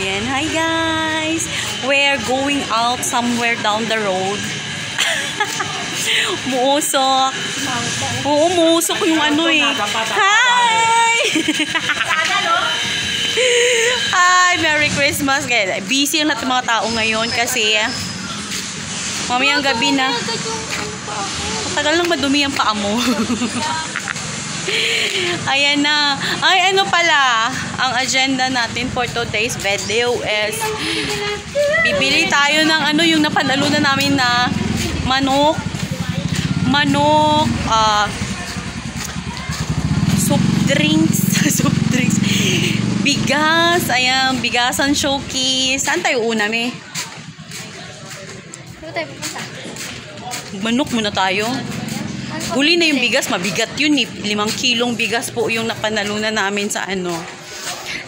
ayan. Hi guys! We're going out somewhere down the road. Muusok. Oo, muusok yung ano eh. Hi! Hi! Merry Christmas! Busy ang lahat ng mga tao ngayon kasi mamayang gabi na. Matagal lang madumi ang paa mo. Ayan na. Ay, ano pala, ang agenda natin for today's video is bibili tayo ng ano, yung napanalunan namin na manok, soup drinks, bigas, ayan, bigasan showcase. Saan tayo una, me? Saan tayo pupunta? Manok muna tayo. Huli na yung bigas, mabigat yun eh. 5 kilong bigas po yung napanalunan namin sa ano.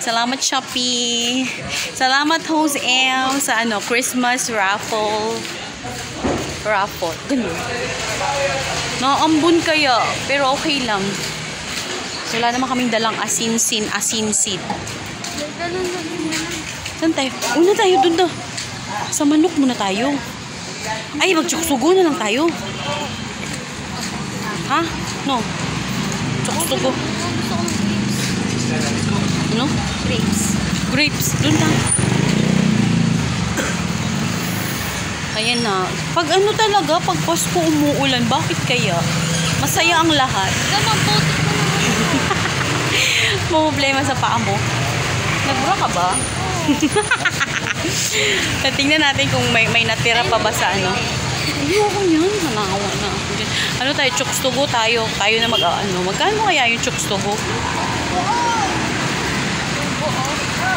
Salamat Shopee. Salamat Jose M sa ano, Christmas raffle. Ganun. Naambun kaya, pero okay lang. Wala naman kaming dalang asinsin. Saan tayo? Una tayo dun na. Sa manok muna tayo. Ay, magtsuksugo na lang tayo. Ha? No. Tsuksugo. Ano? Grapes. Doon lang. Ayan na. Pag ano talaga, pag Pasko umuulan, bakit kaya? Masaya ang lahat. Ganun, putik na naman. Problema sa paa mo. Nagbura ka ba? Tingnan natin kung may natira pa ba sa ano. Ayoko yan. Hanawa na. Ano tayo? Chukstugo tayo. Tayo na mag-ano. Magkano kaya yung chukstugo?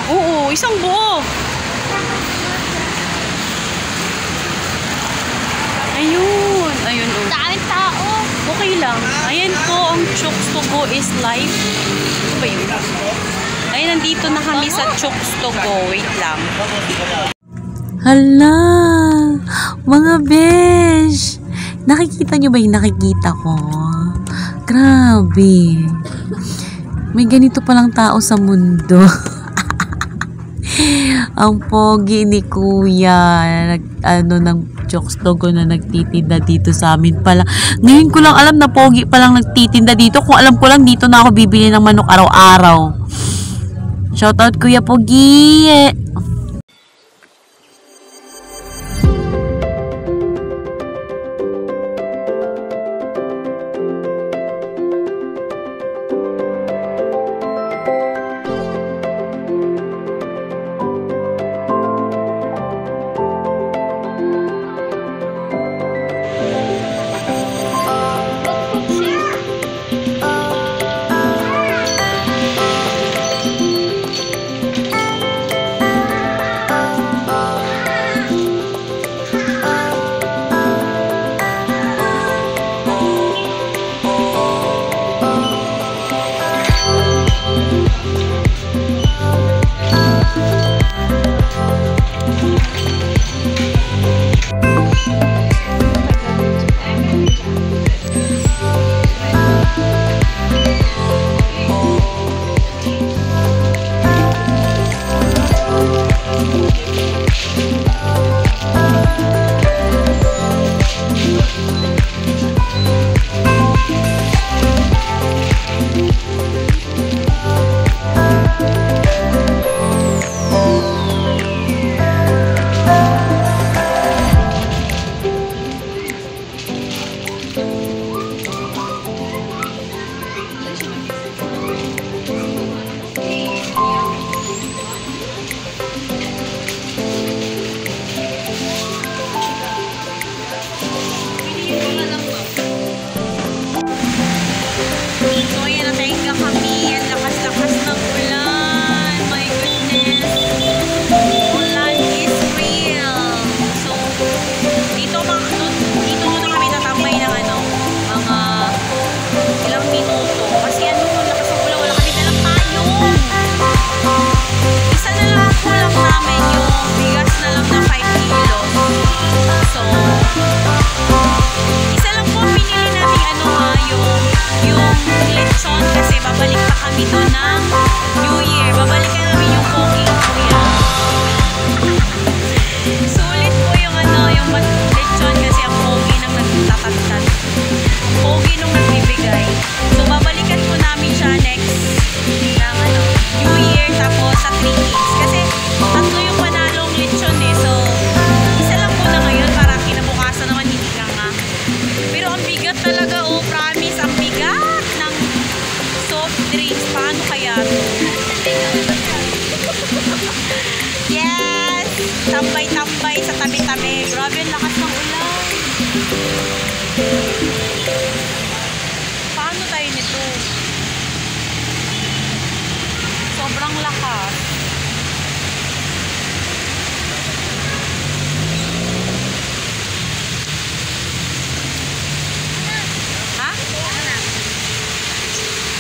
Oo, isang buo. Ayun. Oh. Daming tao. Okay lang. Ayan po, ang chukstugo is live. Ano ba yun? Ayan, nandito na kami sa chukstugo. Wait lang. Hala! Mga besh! Nakikita nyo ba yung nakikita ko? Grabe! May ganito palang tao sa mundo. Ang pogi ni Kuya. Ng chokstogo na nagtitinda dito sa amin pala. Ngayon ko lang alam na pogi palang nagtitinda dito. Kung alam ko lang dito na ako bibili ng manok araw-araw. Shoutout Kuya Pogi! tambay-tambay sa tabi-tabi. Grabe ang lakas ng ulan. Paano tayo nito? Sobrang lakas. Ha?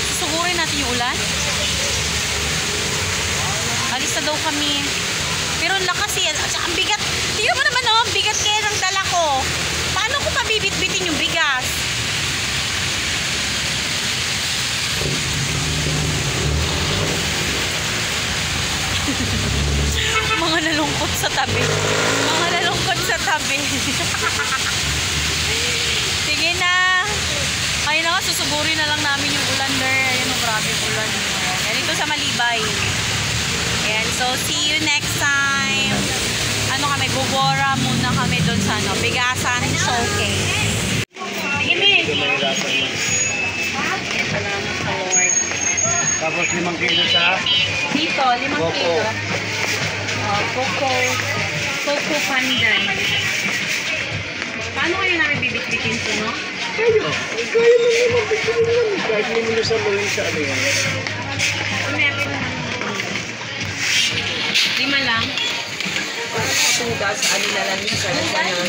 Susugurin natin yung ulan? Alis na daw kami. Pero ang lakas eh. Ang bigat. Tingnan mo naman oh, ang bigat kaya ng dala ko. Paano ko pabibit-bitin yung bigas? Mga nalungkot sa tabi. Mga nalungkot sa tabi. Sige na. Ayun na nga, susugurin na lang namin yung ulan there. Ayun ang grabe ulan. Yan ito sa Malibay. Ayan, so see you next time. Ano kami, bubora muna kami doon sa ano, Bigasan Showcase. Sige, Miss. Salamat sa Lord. Tapos 5 kilo sa Dito, 5 kilo. Coco panday. Paano kayo namin bibit-bitin ito, no? kayo. Kaya mo naman bigyan yan. Kahit mo muna sa mga sa ano yan. Meron naman. 5 lang. Tuga sa ano na lang yung sarili sa mga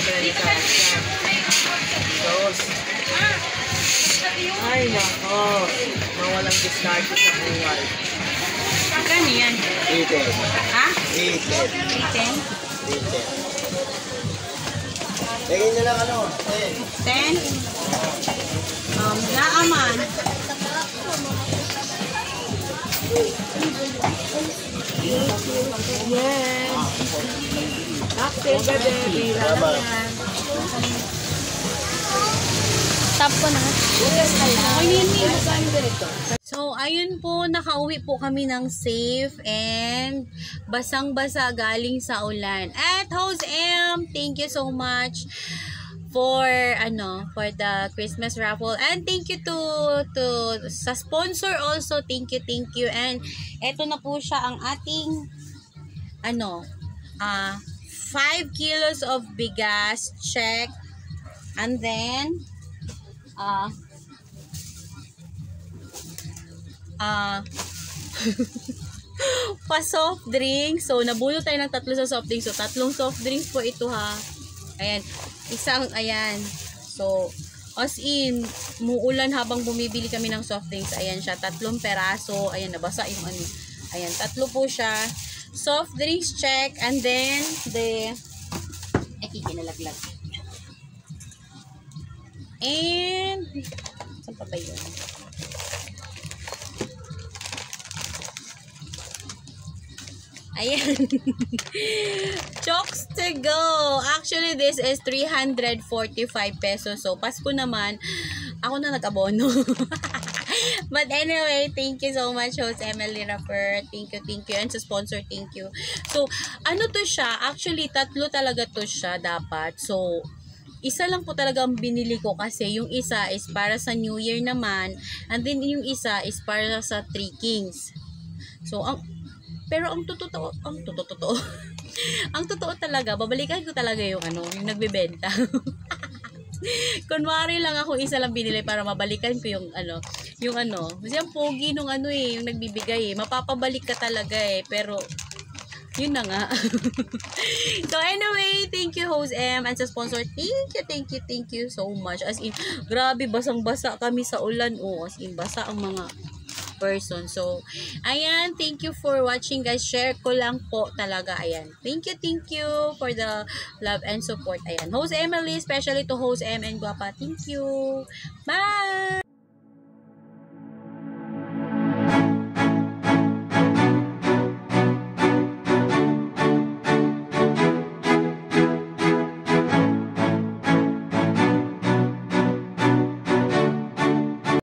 Dos. Ay, nako. Mawalang diskarte sa buhay. Magkano yan? 8. Ha? 8. 10? 8. Lagyan nyo lang ano? 10? 10. Naaman. Yes. Active ka, baby. Tap ko na. So, ayun po, nakauwi po kami ng safe and basang-basa galing sa ulan. At House M, thank you so much for the Christmas raffle, and thank you to sa sponsor also. Thank you. And eto na po siya ang ating 5 kilos of bigas, check. And then pa soft drinks. So nabulot tayo ng 3 sa soft drinks. So 3 soft drinks po ito ha. Ayan, ayan. So as in, muulan habang bumibili kami ng soft drinks. Ayan siya, 3 peraso. Ayan, nabasa yung ano. Ayan, 3 po siya. Soft drinks, check. And then kinalaglag. And saan pa ba yun? Ayan. Chokes to go. Actually, this is 345 pesos. So, Pasko naman, ako na nag-abono. But anyway, thank you so much, host Emily Rapper. Thank you. And sa sponsor, thank you. So, ano to siya? Actually, 3 talaga to siya dapat. So, isa lang po talaga ang binili ko kasi yung isa is para sa New Year naman. And then, yung isa is para sa Three Kings. So, pero ang totoo talaga, babalikan ko talaga yung yung nagbebenta. Kunwari lang ako isa lang binili para mabalikan ko yung kasi ang pogi nung yung nagbibigay mapapabalik ka talaga pero yun na nga. So anyway, thank you host M and sa sponsor, thank you so much. As in, grabe, basang-basa kami sa ulan. As in, basa ang mga person. So, ayan, thank you for watching guys. Share ko lang po talaga. Ayan. Thank you for the love and support. Ayan. Host Emily, especially to host M and Guapa. Thank you. Bye!